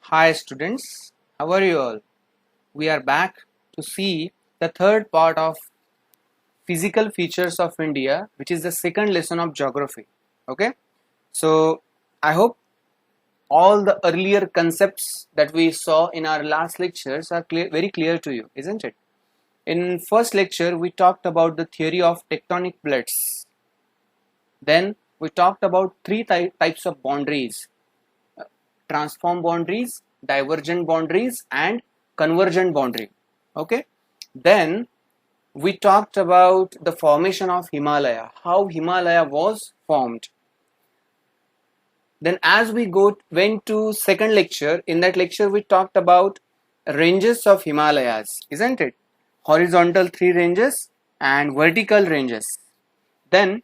Hi students, how are you all? We are back to see the third part of physical features of India, which is the second lesson of geography. Okay, so I hope all the earlier concepts that we saw in our last lectures are very clear to you, isn't it? In first lecture, we talked about the theory of tectonic plates. Then we talked about three types of boundaries: transform boundaries, divergent boundaries, and convergent boundary. Okay, then we talked about the formation of Himalaya, how Himalaya was formed. Then as we went to second lecture, in that lecture we talked about ranges of Himalayas, isn't it? Horizontal three ranges and vertical ranges. Then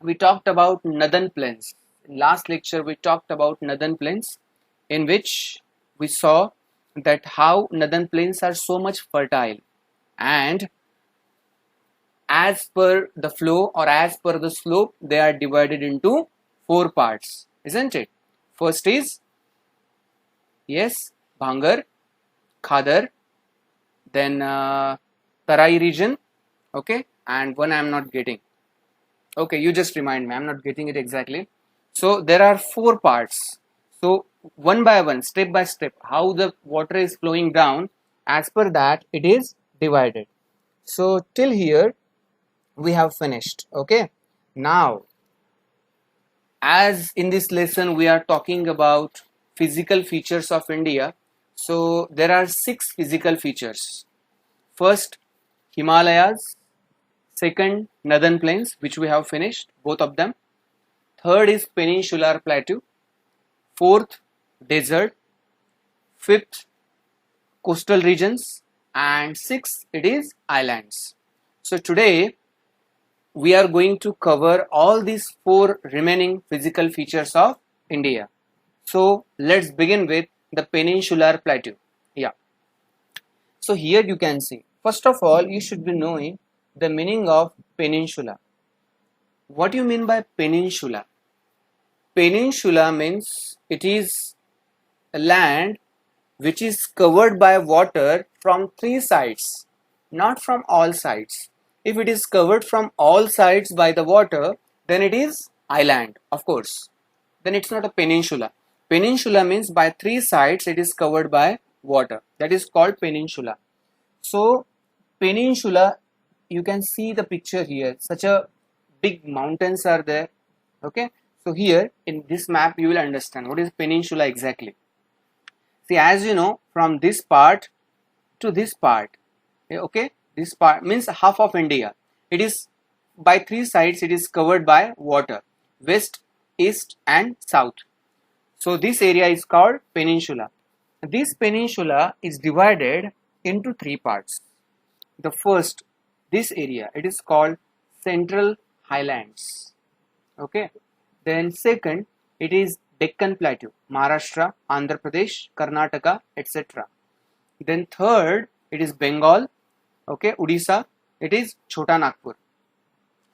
we talked about northern plains. In last lecture we talked about northern plains, in which we saw that how northern plains are so much fertile, and as per the flow or as per the slope they are divided into four parts, isn't it? First is, yes, Bhangar, Khadar, then Tarai region, okay, and one I am not getting. Okay, you just remind me, I am not getting it exactly. So there are four parts. So one by one, step by step, how the water is flowing down, as per that it is divided. So till here we have finished. Okay, now as in this lesson we are talking about physical features of India, so there are six physical features. First, Himalayas. Second, northern plains, which we have finished both of them. Third is peninsular plateau. Fourth, desert. Fifth, coastal regions. And sixth, it is islands. So today we are going to cover all these four remaining physical features of India. So let's begin with the peninsular plateau. Yeah. So here you can see, first of all, you should be knowing the meaning of peninsula. What do you mean by peninsula? Peninsula means it is a land which is covered by water from three sides, not from all sides. If it is covered from all sides by the water, then it is island, of course. Then it's not a peninsula. Peninsula means by three sides it is covered by water. That is called peninsula. So peninsula, you can see the picture here. Such a big mountains are there. Okay. So here in this map you will understand what is peninsula exactly. See, as you know, from this part to this part, okay, this part means half of India. It is by three sides, it is covered by water, west, east and south. So this area is called peninsula. This peninsula is divided into three parts. The first, this area, it is called Central Highlands. Okay. Then second, it is Deccan Plateau, Maharashtra, Andhra Pradesh, Karnataka, etc. Then third, it is Bengal, okay, Odisha, it is Chota Nagpur.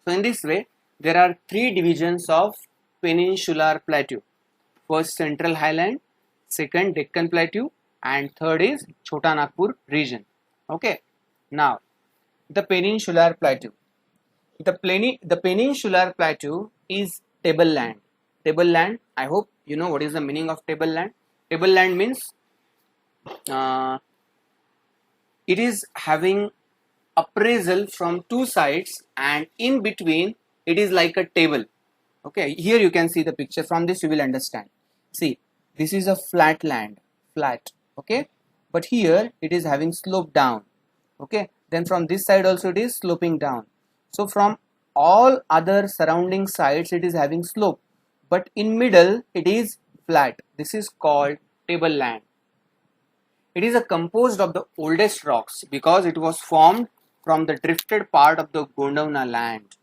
So in this way, there are three divisions of peninsular plateau. First, Central Highland, second, Deccan Plateau, and third is Chota Nagpur region. Okay. Now, the peninsular plateau. The peninsular plateau is tableland. Tableland, I hope you know what is the meaning of tableland. Tableland means uh, it is having appraisal from two sides, and in between it is like a table. Okay, here you can see the picture. From this you will understand. See, this is a flat land, flat. Okay, but here it is having slope down. Okay, then from this side also it is sloping down. So from all other surrounding sides it is having slope, but in middle it is flat. This is called tableland. It is a composed of the oldest rocks because it was formed from the drifted part of the Gondwana land.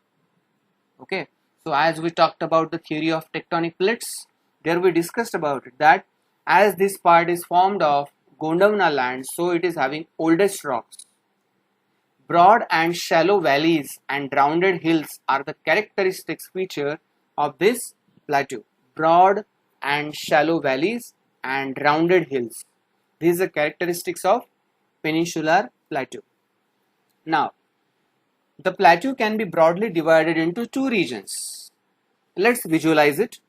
Okay, so as we talked about the theory of tectonic plates, there we discussed about it that as this part is formed of Gondwana land, so it is having oldest rocks. Broad and shallow valleys and rounded hills are the characteristic feature of this plateau. Broad and shallow valleys and rounded hills. These are characteristics of peninsular plateau. Now, the plateau can be broadly divided into two regions. Let's visualize it.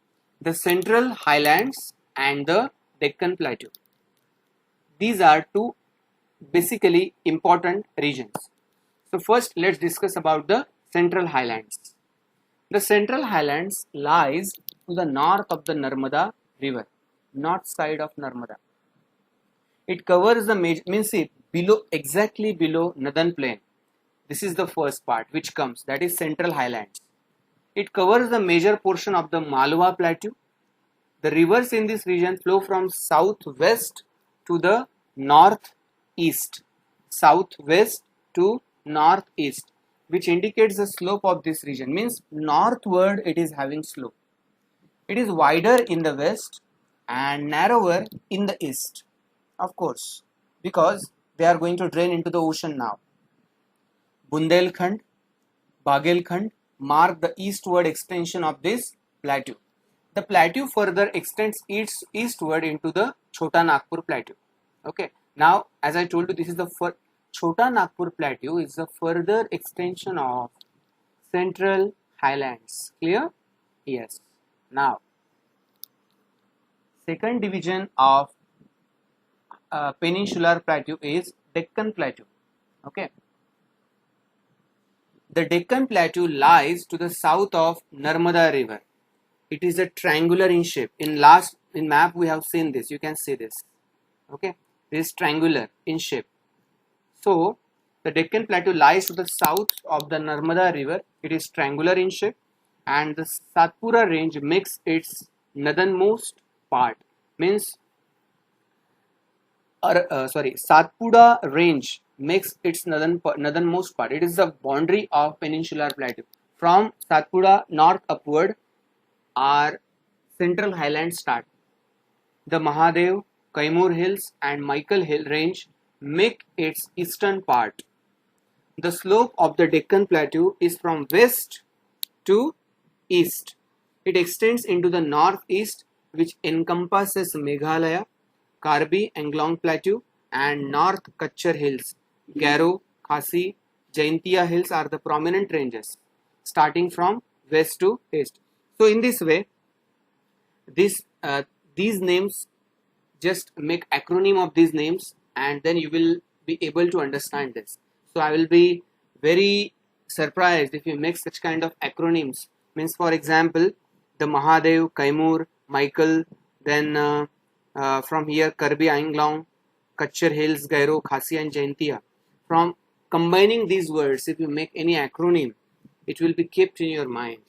The Central Highlands and the Deccan Plateau. These are two basically important regions. So first let's discuss about the Central Highlands. The Central Highlands lies to the north of the Narmada river, north side of Narmada. It covers the exactly below Nadan Plain. This is the first part which comes, that is Central Highlands. It covers the major portion of the Malwa Plateau. The rivers in this region flow from southwest to the northeast, southwest to northeast, which indicates the slope of this region, means northward it is having slope. It is wider in the west and narrower in the east, of course, because they are going to drain into the ocean now. Bundelkhand, Bagelkhand mark the eastward extension of this plateau. The plateau further extends eastward into the Chota Nagpur Plateau. Okay. Now, as I told you, this is the Chota Nagpur Plateau is the further extension of Central Highlands. Clear? Yes. Now, second division of peninsular plateau is Deccan Plateau. Okay. The Deccan Plateau lies to the south of Narmada River. It is a triangular in shape. In map we have seen this. You can see this. Okay, this is triangular in shape. So the Deccan Plateau lies to the south of the Narmada River. It is triangular in shape, and the Satpura range makes its northernmost part. Means, Satpura range makes its northernmost part. It is the boundary of peninsular plateau. From Satpura north upward, our Central Highlands start. The Mahadev, Kaimur Hills and Michael Hill range make its eastern part. The slope of the Deccan Plateau is from west to east. It extends into the northeast, which encompasses Meghalaya, Karbi Anglong Plateau and North Kachchar Hills. Garo, Khasi, Jaintia Hills are the prominent ranges, starting from west to east. So in this way, these names, just make acronym of these names and then you will be able to understand this. So I will be very surprised if you make such kind of acronyms. Means, for example, the Mahadev, Kaimur, Michael, then from here Karbi Anglong, Kachchar Hills, Gairo, Khasi and Jaintia. From combining these words, if you make any acronym, it will be kept in your mind.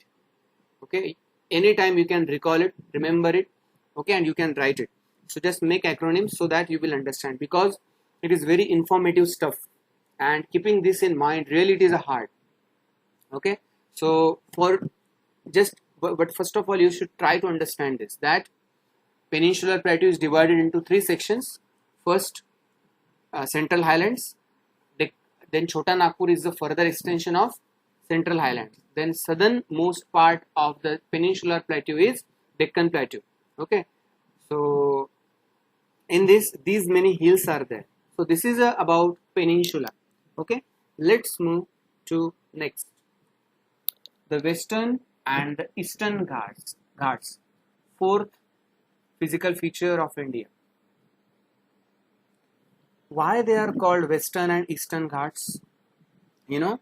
Okay, anytime you can recall it, remember it, okay, and you can write it. So just make acronyms so that you will understand, because it is very informative stuff, and keeping this in mind, really it is a hard. Okay, so but first of all you should try to understand this, that peninsular plateau is divided into three sections. First, Central Highlands, then Chota Nagpur is the further extension of Central Highlands. Then southernmost part of the peninsular plateau is Deccan Plateau. Okay, so in this, these many hills are there. So this is about peninsula. Okay, let's move to next, the Western and the Eastern Ghats. Fourth physical feature of India. Why they are called Western and Eastern Ghats? You know,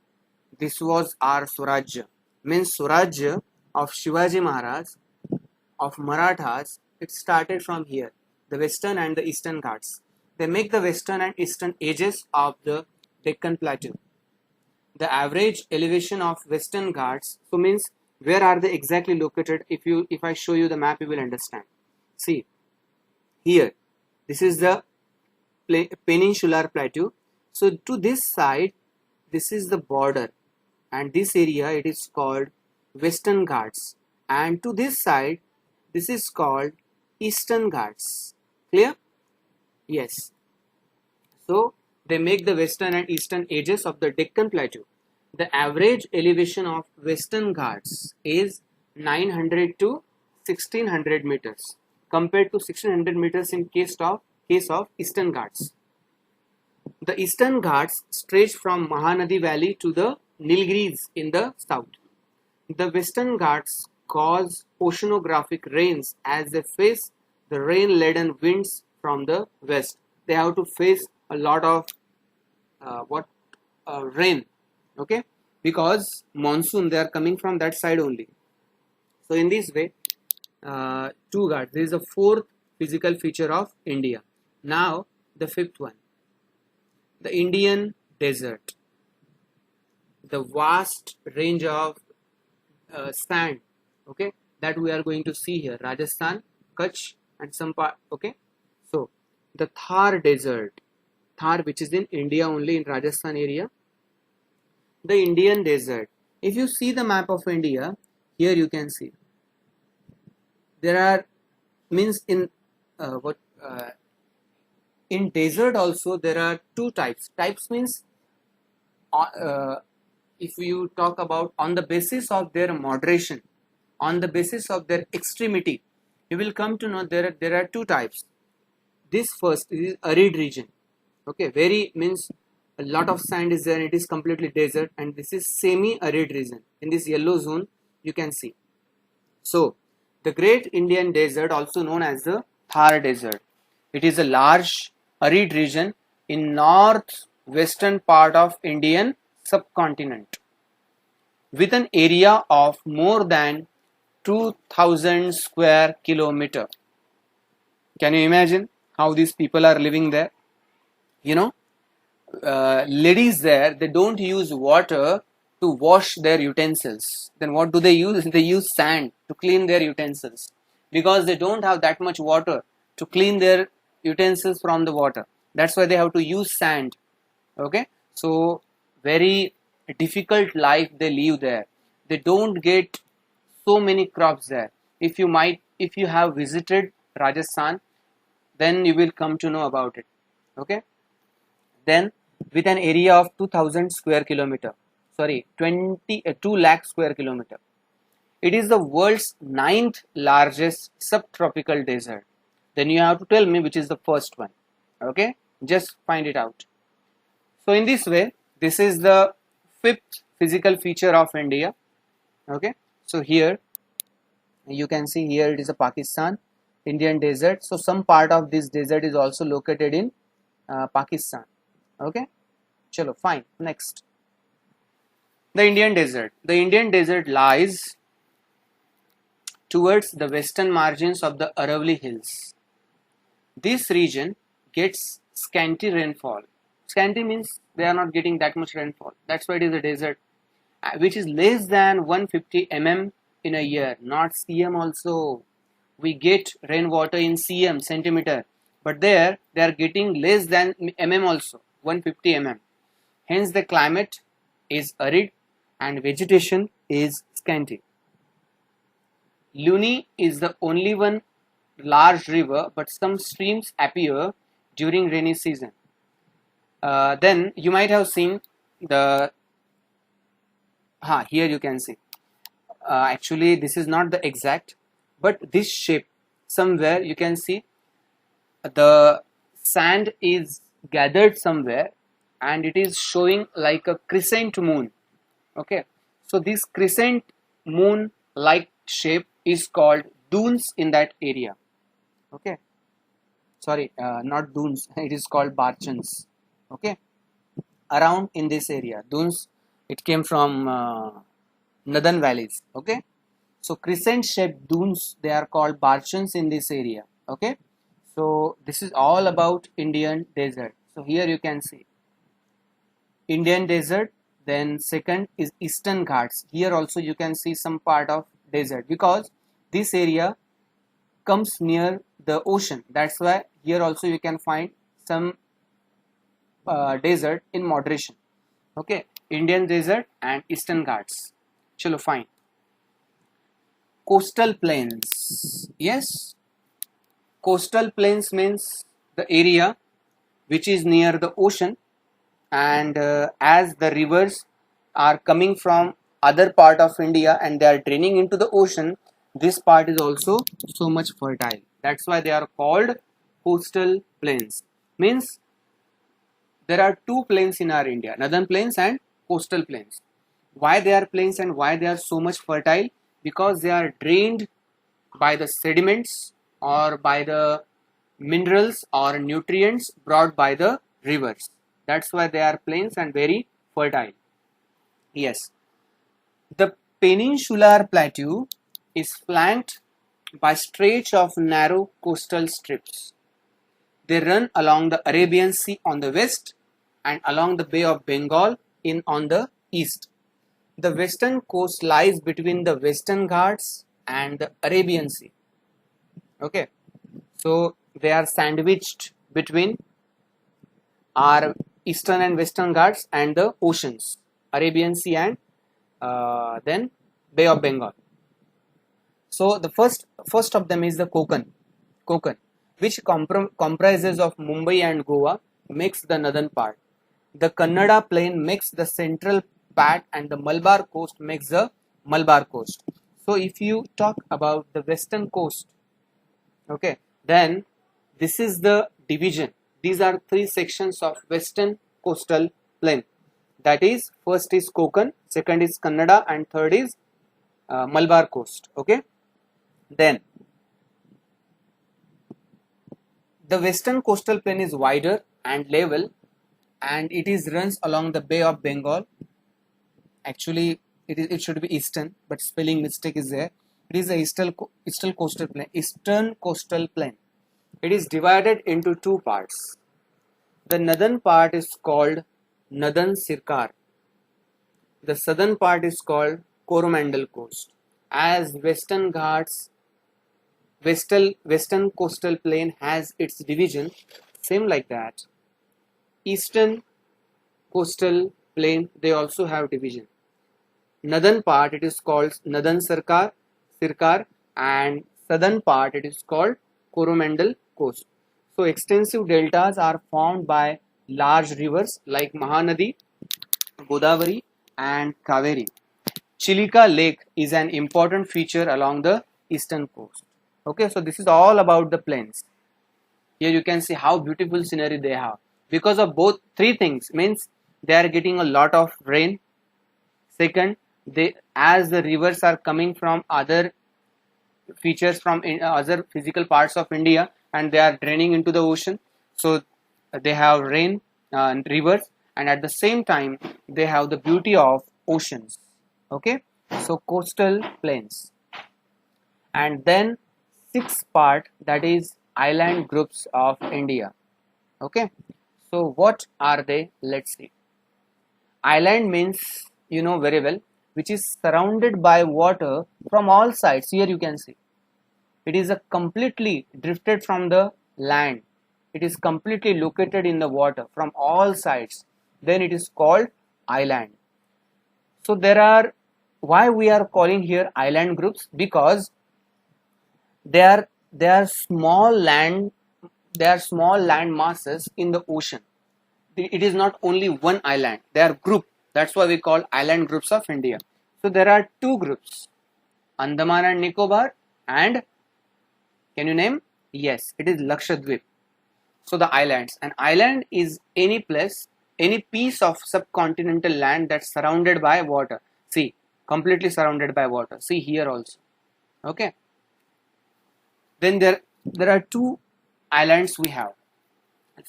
this was our Swarajya, means Swarajya of Shivaji Maharaj, of Marathas. It started from here, the Western and the Eastern Ghats. They make the Western and Eastern edges of the Deccan Plateau. The average elevation of Western Ghats, so means where are they exactly located? If I show you the map, you will understand. See, here, this is the peninsular plateau. So to this side, this is the border, and this area it is called Western Ghats, and to this side this is called Eastern Ghats. Clear? Yes. So they make the western and eastern edges of the Deccan Plateau. The average elevation of Western Ghats is 900 to 1600 meters compared to 1600 meters in case of Eastern Ghats. The Eastern Ghats stretch from Mahanadi Valley to the Nilgiris in the south. The Western Ghats cause oceanographic rains as they face the rain-laden winds from the west. They have to face a lot of rain, okay, because monsoon, they are coming from that side only. So in this way, two Ghats. There is a fourth physical feature of India. Now the fifth one, the Indian desert. The vast range of sand, okay, that we are going to see here, Rajasthan, Kutch, and some part, okay. So the Thar desert, Thar, which is in India only, in Rajasthan area. The Indian desert, if you see the map of India, here you can see there are, means in in desert also there are two types. Types means if you talk about on the basis of their moderation, on the basis of their extremity, you will come to know there are two types. This first is arid region, okay, very means a lot of sand is there, it is completely desert, and this is semi-arid region. In this yellow zone you can see. So the Great Indian Desert, also known as the Thar Desert, it is a large arid region in northwestern part of Indian subcontinent with an area of more than 2000 square kilometer. Can you imagine how these people are living there? You know, ladies there, they don't use water to wash their utensils. Then what do they use? They use sand to clean their utensils, because they don't have that much water to clean their utensils from the water. That's why they have to use sand, okay. So very difficult life they live there. They don't get so many crops there. If you have visited Rajasthan, then you will come to know about it, okay. Then with an area of 2000 square kilometer, sorry, 2 lakh square kilometer, it is the world's 9th largest subtropical desert. Then you have to tell me which is the first one, okay, just find it out. So in this way, this is the fifth physical feature of India, okay. So here you can see, here it is a Pakistan, Indian desert. So some part of this desert is also located in Pakistan, okay. Chalo, fine. Next, the Indian desert. The Indian desert lies towards the western margins of the Aravalli Hills. This region gets scanty rainfall. Scanty means they are not getting that much rainfall. That's why it is a desert, which is less than 150 mm in a year, not cm also. We get rainwater in cm, centimeter, but there they are getting less than mm also, 150 mm. Hence the climate is arid and vegetation is scanty. Luni is the only one large river, but some streams appear during rainy season. Then you might have seen the here you can see, actually this is not the exact, but this shape, somewhere you can see the sand is gathered somewhere and it is showing like a crescent moon, okay. So this crescent moon like shape is called dunes in that area, okay. Sorry, not dunes, it is called barchans, okay. Around in this area, dunes, it came from northern valleys, okay. So crescent shaped dunes, they are called barchans in this area, okay. So this is all about Indian desert. So here you can see Indian desert. Then second is Eastern Ghats. Here also you can see some part of desert, because this area comes near the ocean. That's why here also you can find some desert in moderation, okay. Indian desert and Eastern Ghats. Chalo, fine. Coastal plains. Yes, coastal plains means the area which is near the ocean, and as the rivers are coming from other part of India and they are draining into the ocean, this part is also so much fertile. That's why they are called coastal plains. Means there are two plains in our India, northern plains and coastal plains. Why they are plains and why they are so much fertile? Because they are drained by the sediments or by the minerals or nutrients brought by the rivers. That's why they are plains and very fertile. Yes, the peninsular plateau is flanked by stretch of narrow coastal strips. They run along the Arabian Sea on the west and along the Bay of Bengal on the east. The western coast lies between the Western Ghats and the Arabian Sea. Okay, so they are sandwiched between our eastern and western Ghats and the oceans, Arabian Sea and then Bay of Bengal. So the first of them is the Konkan, which comprises of Mumbai and Goa, makes the northern part. The Kannada plain makes the central part and the Malabar coast makes the Malabar coast. So if you talk about the western coast, okay, then this is the division. These are three sections of western coastal plain. That is, first is Konkan, second is Kannada, and third is Malabar coast. Okay, then the western coastal plain is wider and level, and it is runs along the Bay of Bengal. Actually, it should be eastern, but spelling mistake is there. It is the eastern coastal plain. Eastern coastal plain. It is divided into two parts. The northern part is called Northern Sirkar. The southern part is called Coromandel Coast. As Western Ghats, Western coastal plain has its division, same like that. Eastern coastal plain, they also have division. Northern part, it is called Northern Sirkar, and southern part, it is called Coromandel Coast. So extensive deltas are formed by large rivers like Mahanadi, Godavari, and Kaveri. Chilika Lake is an important feature along the eastern coast. Okay, so this is all about the plains. Here you can see how beautiful scenery they have. Because of both three things, means they are getting a lot of rain. Second, as the rivers are coming from other features from other physical parts of India and they are draining into the ocean, so they have rain and rivers, and at the same time they have the beauty of oceans. Okay, so coastal plains. And then sixth part, that is island groups of India. Okay, so what are they? Let's see. Island means, you know very well, which is surrounded by water from all sides. Here you can see it is a completely drifted from the land. It is completely located in the water from all sides. Then it is called island. So there are, why we are calling here island groups? Because they are small land masses in the ocean. It is not only one island, they are group. That's why we call island groups of India. So there are two groups, Andaman and Nicobar, and can you name? Yes, it is Lakshadweep. So the islands. An island is any place, any piece of subcontinental land that's surrounded by water. See, completely surrounded by water. See here also. Okay. Then there are two islands we have.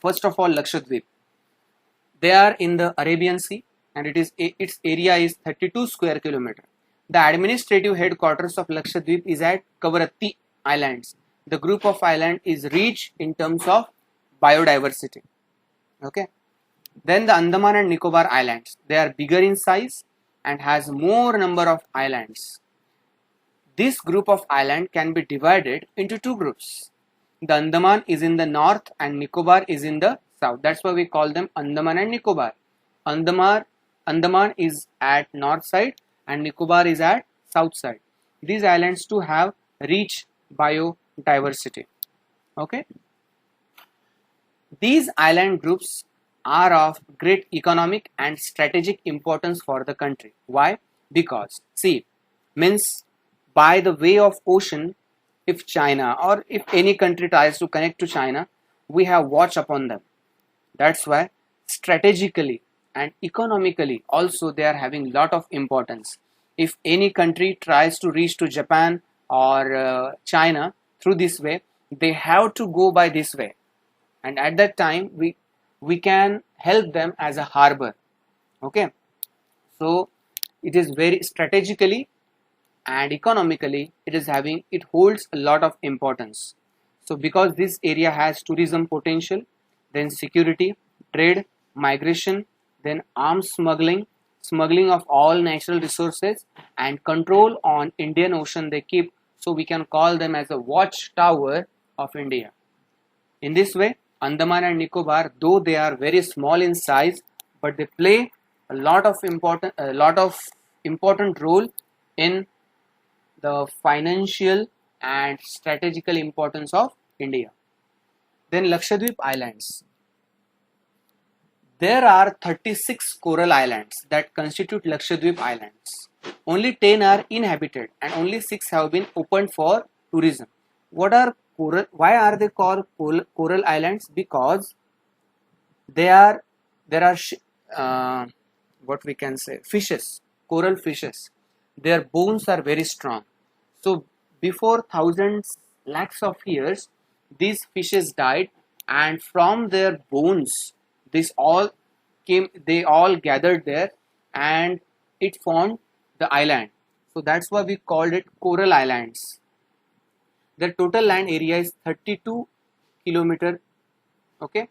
First of all, Lakshadweep. They are in the Arabian Sea, and its area is 32 square kilometer. The administrative headquarters of Lakshadweep is at Kavaratti Islands. The group of islands is rich in terms of biodiversity. Okay. Then the Andaman and Nicobar Islands. They are bigger in size and has more number of islands. This group of islands can be divided into two groups. The Andaman is in the north and Nicobar is in the south. That's why we call them Andaman and Nicobar. Andaman is at north side and Nicobar is at south side. These islands too have rich biodiversity. Okay. These island groups are of great economic and strategic importance for the country. Why? Because, see, means by the way of ocean, if China or if any country tries to connect to China, we have watch upon them. That's why strategically and economically also they are having lot of importance. If any country tries to reach to Japan or China through this way, they have to go by this way, and at that time we can help them as a harbor. Okay, so it is very strategically and economically it holds a lot of importance. So because this area has tourism potential, then security, trade, migration, then arms smuggling of all natural resources, and control on Indian Ocean they keep, so we can call them as a watchtower of India. In this way, Andaman and Nicobar, though they are very small in size, but they play a lot of important role in the financial and strategical importance of India. Then Lakshadweep Islands. There are 36 coral islands that constitute Lakshadweep Islands. Only 10 are inhabited and only 6 have been opened for tourism. What are coral? Why are they called coral islands? Because there are what we can say, fishes, coral fishes. Their bones are very strong. So before thousands, lakhs of years, these fishes died, and from their bones, this all came. They all gathered there, and it formed the island. So that's why we called it coral islands. Their total land area is 32 kilometer, okay,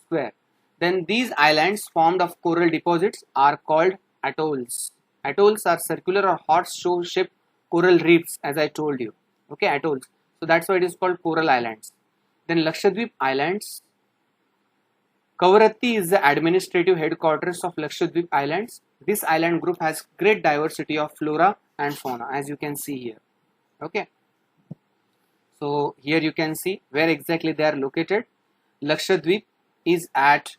square. Then these islands formed of coral deposits are called atolls. Atolls are circular or horse-shaped coral reefs, as I told you. Okay, atolls. So that's why it is called coral islands. Then Lakshadweep Islands. Kavaratti is the administrative headquarters of Lakshadweep Islands. This island group has great diversity of flora and fauna, as you can see here. Okay. So here you can see where exactly they are located. Lakshadweep is at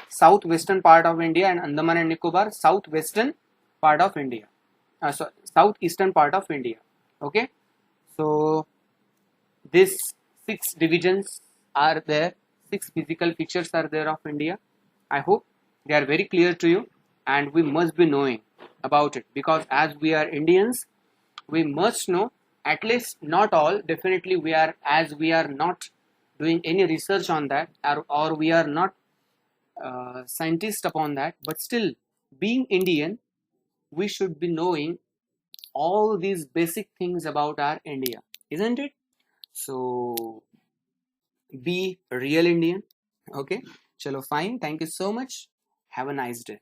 southwestern part of India, and Andaman and Nicobar southwestern part of India. Southeastern part of India. Okay, so these 6 divisions are there, 6 physical features are there of India. I hope they are very clear to you, and we must be knowing about it, because as we are Indians, we must know at least, not all, definitely we are, as we are not doing any research on that, or we are not scientists upon that, but still being Indian, we should be knowing all these basic things about our India, isn't it? So be a real Indian. Okay, chalo, fine, thank you so much, have a nice day.